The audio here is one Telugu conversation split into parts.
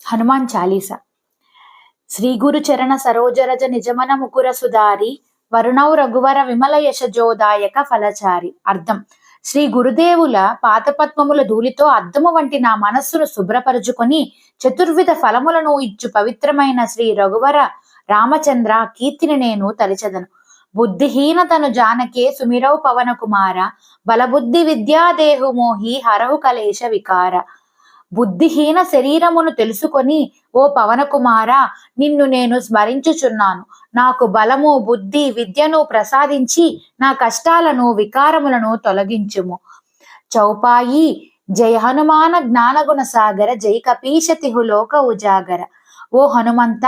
హనుమాన్ చాలీసా. శ్రీ గురు చరణ సరోజరజ నిజమన ముకుర సుధారి వరుణౌ రఘువర విమల యశజోదాయక ఫలచారి. అర్థం: శ్రీ గురుదేవుల పాదపద్మముల ధూళితో అద్దము వంటి నా మనస్సును శుభ్రపరుచుకొని చతుర్విధ ఫలములను ఇచ్చు పవిత్రమైన శ్రీ రఘువర రామచంద్ర కీర్తిని నేను తలిచెదను. బుద్ధిహీనతను జానకే సుమిరౌ పవన కుమార బలబుద్ధి విద్యాదేహు మోహి హరహు కలేశ వికార. బుద్ధిహీన శరీరమును తెలుసుకొని ఓ పవనకుమార, నిన్ను నేను స్మరించుచున్నాను. నాకు బలము, బుద్ధి, విద్యను ప్రసాదించి నా కష్టాలను, వికారములను తొలగించుము. చౌపాయి జయ హనుమాన జ్ఞానగుణ సాగర జై కపీశతిహులోక ఉజాగర. ఓ హనుమంత,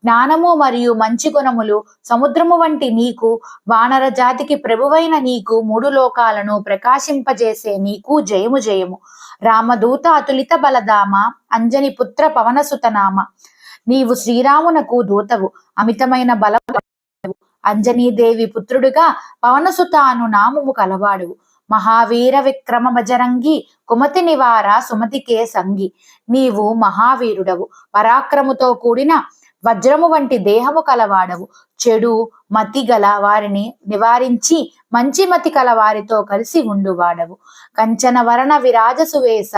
జ్ఞానము మరియు మంచి గుణములు సముద్రము వంటి నీకు, వానర జాతికి ప్రభువైన నీకు, మూడు లోకాలను ప్రకాశింపజేసే నీకు జయము జయము. రామదూత అతులిత బలదామ అంజని పుత్ర పవనసుతనామ. నీవు శ్రీరామునకు దూతవు, అమితమైన బలము. అంజనీదేవి పుత్రుడుగా పవనసుత అను నామము కలవాడువు. మహావీర విక్రమ బజరంగి కుమతి నివార సుమతికే సంగి. నీవు మహావీరుడవు, పరాక్రముతో కూడిన వజ్రము వంటి దేహము కలవాడవు. చెడు మతి గల వారిని నివారించి మంచి మతి కల వారితో కలిసి ఉండువాడవు. కంచన వర్ణ విరాజ సువేశ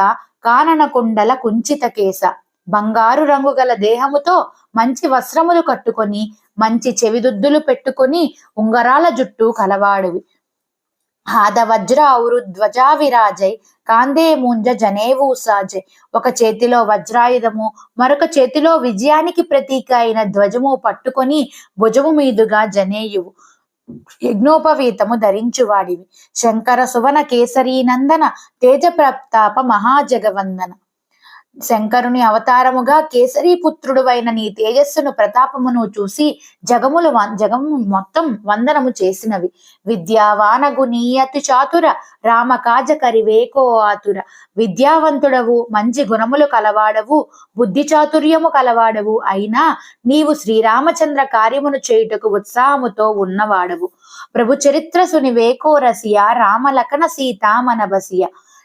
కానన కుండల కుంచిత కేశ. బంగారు రంగు గల దేహముతో మంచి వస్త్రములు కట్టుకొని, మంచి చెవిదుద్దులు పెట్టుకొని, ఉంగరాల జుట్టు కలవాడువి. హాద వజ్ర ఔరు ధ్వజా విరాజై కాందే ముంజ జనేవు సాజై. ఒక చేతిలో వజ్రాయుధము, మరొక చేతిలో విజయానికి ప్రతీక అయిన ధ్వజము పట్టుకొని భుజము మీదుగా జనేయువు యజ్ఞోపవీతము ధరించువాడివి. శంకర సువన కేసరీ నందన తేజ ప్రతాప మహాజగవందన. శంకరుని అవతారముగా కేసరీ పుత్రుడువైన నీ తేజస్సును, ప్రతాపమును చూసి జగము మొత్తం వందనము చేసినవి. విద్యావాన గుణీయతి చాతుర రామకాజ కరివేకో ఆతుర. విద్యావంతుడవు, మంచి గుణములు కలవాడవు, బుద్ధి చాతుర్యము కలవాడవు అయినా నీవు శ్రీరామచంద్ర కార్యమును చేయుటకు ఉత్సాహముతో ఉన్నవాడవు. ప్రభు చరిత్ర సునివేకో రసియ రామలకన సీతామనబసియ.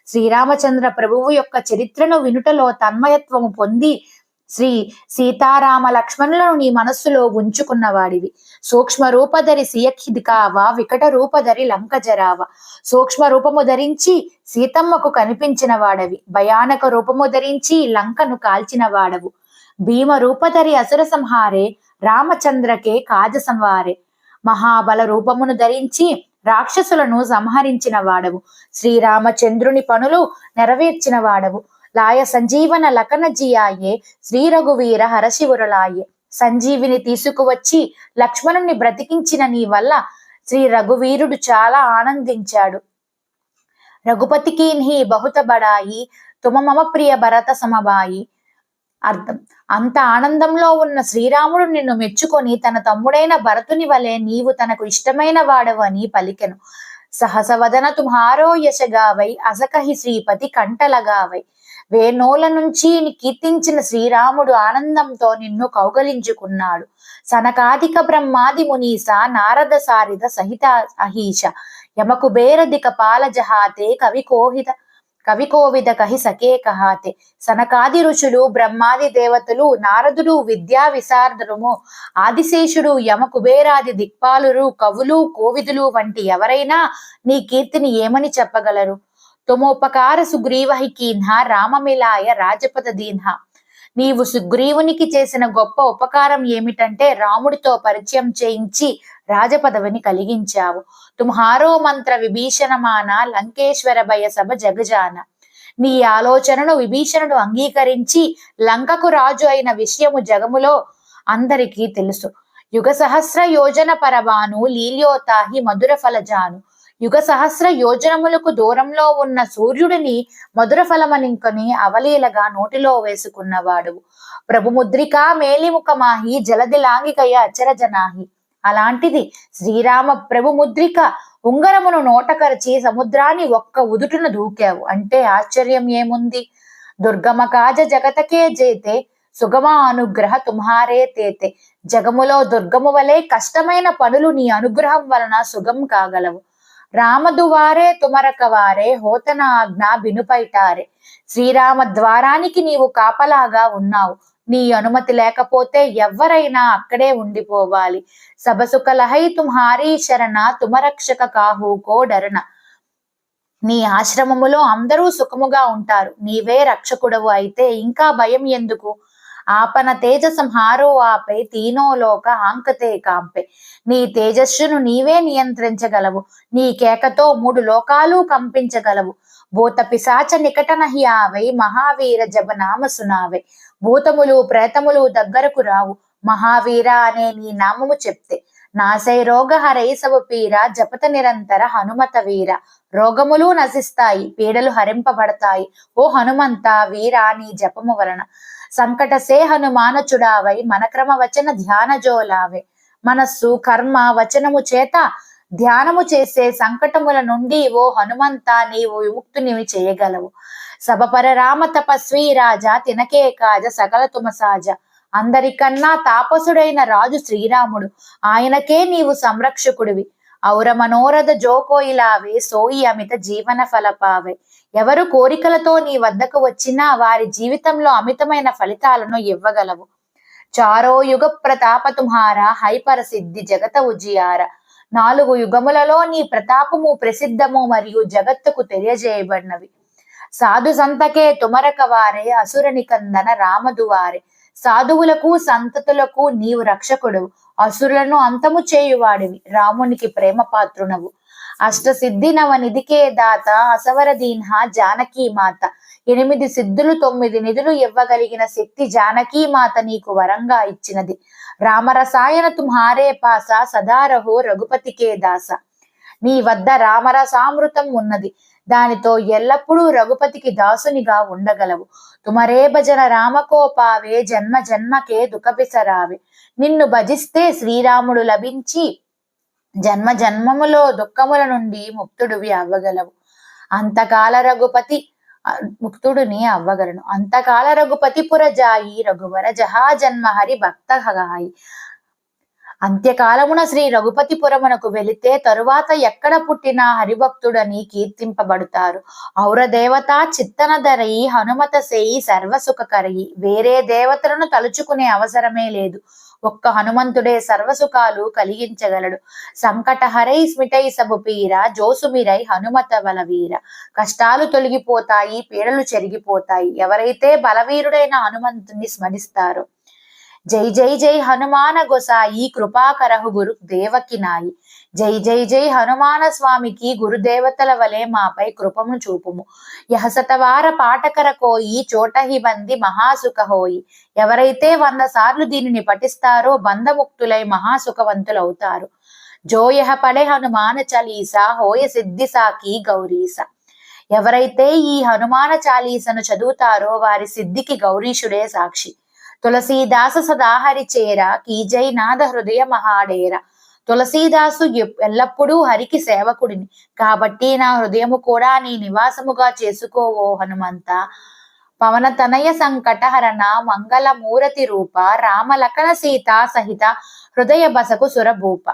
శ్రీరామచంద్ర ప్రభువు యొక్క చరిత్రను వినుటలో తన్మయత్వము పొంది శ్రీ సీతారామ లక్ష్మణులను నీ మనస్సులో ఉంచుకున్నవాడివి. సూక్ష్మ రూపధరి సియఖిదికావా వికట రూపధరి లంకజరావ. సూక్ష్మ రూపము ధరించి సీతమ్మకు కనిపించిన వాడవి, భయానక రూపము ధరించి లంకను కాల్చిన వాడవు. భీమ రూపధరి అసుర సంహారే రామచంద్రకే కాజ సంవారే. మహాబల రూపమును ధరించి రాక్షసులను సంహరించిన వాడవు. శ్రీరామచంద్రుని పనులు నెరవేర్చిన వాడవు. లాయ సంజీవన లకన జియాయే శ్రీ రఘువీర హరశివురలాయే. సంజీవిని తీసుకువచ్చి లక్ష్మణుని బ్రతికించిన నీ వల్ల శ్రీ రఘువీరుడు చాలా ఆనందించాడు. రఘుపతికి నీ బహుత బడాయి తుమ మమ ప్రియ భరత సమబాయి. అర్థం: అంత ఆనందంలో ఉన్న శ్రీరాముడు నిన్ను మెచ్చుకొని తన తమ్ముడైన భరతుని వలె నీవు తనకు ఇష్టమైన వాడవు అని పలికెను. సహసవదన తుమ్హారో యశగావై అసకహి శ్రీపతి కంటలగావై. వేణోల నుంచి కీర్తించిన శ్రీరాముడు ఆనందంతో నిన్ను కౌగలించుకున్నాడు. సనకాదిక బ్రహ్మాది మునీస నారద సారిద సహిత అహీష. యమకుబేర దిక పాల జహాతే కవి కోవిద కహి సకే కహాతే. సనకాది ఋషులు, బ్రహ్మాది దేవతలు, నారదుడు, విద్యా విశారదుము, ఆదిశేషుడు, యమ కుబేరాది దిక్పాలురు, కవులు, కోవిదులు వంటి ఎవరైనా నీ కీర్తిని ఏమని చెప్పగలరు? తుమోపకార సుగ్రీవహి కీన్హ రామమిలాయ రాజపద దీన్హ. నీవు సుగ్రీవునికి చేసిన గొప్ప ఉపకారం ఏమిటంటే రాముడితో పరిచయం చేయించి రాజపదవిని కలిగించావు. తుమ్హారో మంత్ర విభీషణమాన లంకేశ్వర భయ సభ జగజాన. నీ ఆలోచనను విభీషణుడు అంగీకరించి లంకకు రాజు అయిన విషయము జగములో అందరికీ తెలుసు. యుగ సహస్ర యోజన పరవాను లీల్యోతాహి మధుర ఫలజాను. యుగ సహస్ర యోజనములకు దూరంలో ఉన్న సూర్యుడిని మధుర ఫలమనింకొని అవలీలగా నోటిలో వేసుకున్నవాడు. ప్రభుముద్రికా మేలిముఖమాహి జలది లాంగికయ అచరజనాహి. అలాంటిది శ్రీరామ ప్రభుముద్రిక ఉంగరమును నోటకరిచి సముద్రాన్ని ఒక్క ఉదుటున దూకావు అంటే ఆశ్చర్యం ఏముంది? దుర్గమ కాజ జగతకే జేతే సుగమ అనుగ్రహ తుమ్హారే తేతే. జగములో దుర్గము వలె కష్టమైన పనులు నీ అనుగ్రహం వలన సుగం కాగలవు. రామదువారే తుమరకవారే హోతన ఆజ్ఞ బినుపైటారే. శ్రీరామ ద్వారానికి నీవు కాపలాగా ఉన్నావు. నీ అనుమతి లేకపోతే ఎవ్వరైనా అక్కడే ఉండిపోవాలి. సబసుక లహై తుమ్హారీ శరణ తుమరక్షక కాహూకో డరణ. నీ ఆశ్రమములో అందరూ సుఖముగా ఉంటారు, నీవే రక్షకుడవు అయితే ఇంకా భయం ఎందుకు? ఆపన తేజ సంహారో ఆపై తీనోలోక ఆంకతే కాంపే. నీ తేజస్సును నీవే నియంత్రించగలవు, నీ కేకతో 3 లోకాలు కంపించగలవు. భూత పిశాచ నికటనహి ఆవై మహావీర జపనామ సునావే. భూతములు ప్రేతములు దగ్గరకు రావు మహావీర అనే నీ నామము చెప్తే. నాశై రోగ హరై సవ పీర జపత నిరంతర హనుమత వీర. రోగములు నశిస్తాయి, పీడలు హరింపబడతాయి. ఓ హనుమంత వీర నీ జపము వలన. సంకట సే హనుమానచుడావై మనక్రమ వచన ధ్యాన జోలావే. మనస్సు కర్మ వచనము చేత ధ్యానము చేసే సంకటముల నుండి ఓ హనుమంత నీవు విముక్తునివి చేయగలవు. సభపర రామ తపస్వి రాజా తినకే కాజ సకల తుమసాజ. అందరికన్నా తాపసుడైన రాజు శ్రీరాముడు, ఆయనకే నీవు సంరక్షకుడివి. ఔర మనోరథ జోకోయిలావే సోయి అమిత జీవన ఫలపావే. ఎవరు కోరికలతో నీ వద్దకు వచ్చినా వారి జీవితంలో అమితమైన ఫలితాలను ఇవ్వగలవు. చారో యుగ ప్రతాప తుమ్హారా హైపర సిద్ధి జగత ఉజియార. 4 యుగములలో నీ ప్రతాపము ప్రసిద్ధము మరియు జగత్తుకు తెలియజేయబడినవి. సాధు సంతకే తుమరక వారే అసుర నికందన రామదువారే. సాధువులకు సంతతులకు నీవు రక్షకుడు, అసురులను అంతము చేయువాడివి, రామునికి ప్రేమ పాత్రునవు. అష్టసిద్ధి నవ నిధికే దాత అసవర దీన్హ జానకీ మాత. 8 సిద్ధులు 9 నిధులు ఇవ్వగలిగిన శక్తి జానకీ మాత నీకు వరంగా ఇచ్చినది. రామరసాయన తుమ్హారే పాస సదారహో రఘుపతికే దాస. నీ వద్ద రామరసామృతం ఉన్నది, దానితో ఎల్లప్పుడూ రఘుపతికి దాసునిగా ఉండగలవు. తుమరే భజన రామకోపావే జన్మ జన్మకే దుఃఖపిసరావే. నిన్ను భజిస్తే శ్రీరాముడు లభించి జన్మ జన్మములో దుఃఖముల నుండి ముక్తుడివి అవ్వగలవు. అంతకాల రఘుపతి ముక్తుడిని అవ్వగలను. అంతకాల రఘుపతి పురజాయి రఘువర జహా జన్మ హరి భక్త హగాయి. అంత్యకాలమున శ్రీ రఘుపతిపురమునకు వెళితే తరువాత ఎక్కడ పుట్టినా హరిభక్తుడని కీర్తింపబడతారు. ఔర దేవత చిత్తనధరై హనుమత సేయి సర్వసుఖకరయి. వేరే దేవతలను తలుచుకునే అవసరమే లేదు, ఒక్క హనుమంతుడే సర్వసుఖాలు కలిగించగలడు. సంకట హరై స్మిటై సబు పీర జోసుమిరై హనుమత బలవీర. కష్టాలు తొలగిపోతాయి, పీడలు చెరిగిపోతాయి ఎవరైతే బలవీరుడైన హనుమంతుని స్మరిస్తారో. జై జై జై హనుమాన గొసాయి కృపాకరహు గురు దేవకినాయి. జై జై జై హనుమాన స్వామికి గురుదేవతల వలె మాపై కృపము చూపుము. యహసతవార పాఠకర కోయి చోటహి బంది మహాసుఖహోయి. ఎవరైతే 100 సార్లు దీనిని పఠిస్తారో బంధముక్తులై మహాసుఖవంతులవుతారు. జోయహ పడే హనుమాన చలీసా హోయ సిద్ధి సాకి గౌరీస. ఎవరైతే ఈ హనుమాన చాలీసను చదువుతారో వారి సిద్ధికి గౌరీశుడే సాక్షి. తులసీదాసు సదాహరి చేర కీజై నాద హృదయ మహాడేర. తులసీదాసు ఎల్లప్పుడూ హరికి సేవకుడిని కాబట్టి నా హృదయము కూడా నీ నివాసముగా చేసుకోవో హనుమంత. పవన తనయ సంకట హరణ మంగళ మూరతి రూప రామలకన సీతా సహిత హృదయ బసకు సురభూప.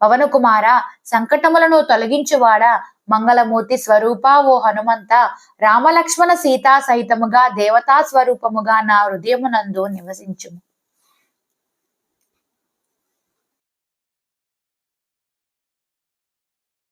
పవన కుమార సంకటములను తొలగించువాడా, మంగళమూర్తి స్వరూప ఓ హనుమంత, రామలక్ష్మణ సీతా సహితముగా దేవతా స్వరూపముగా నా హృదయమునందు నివసించుము.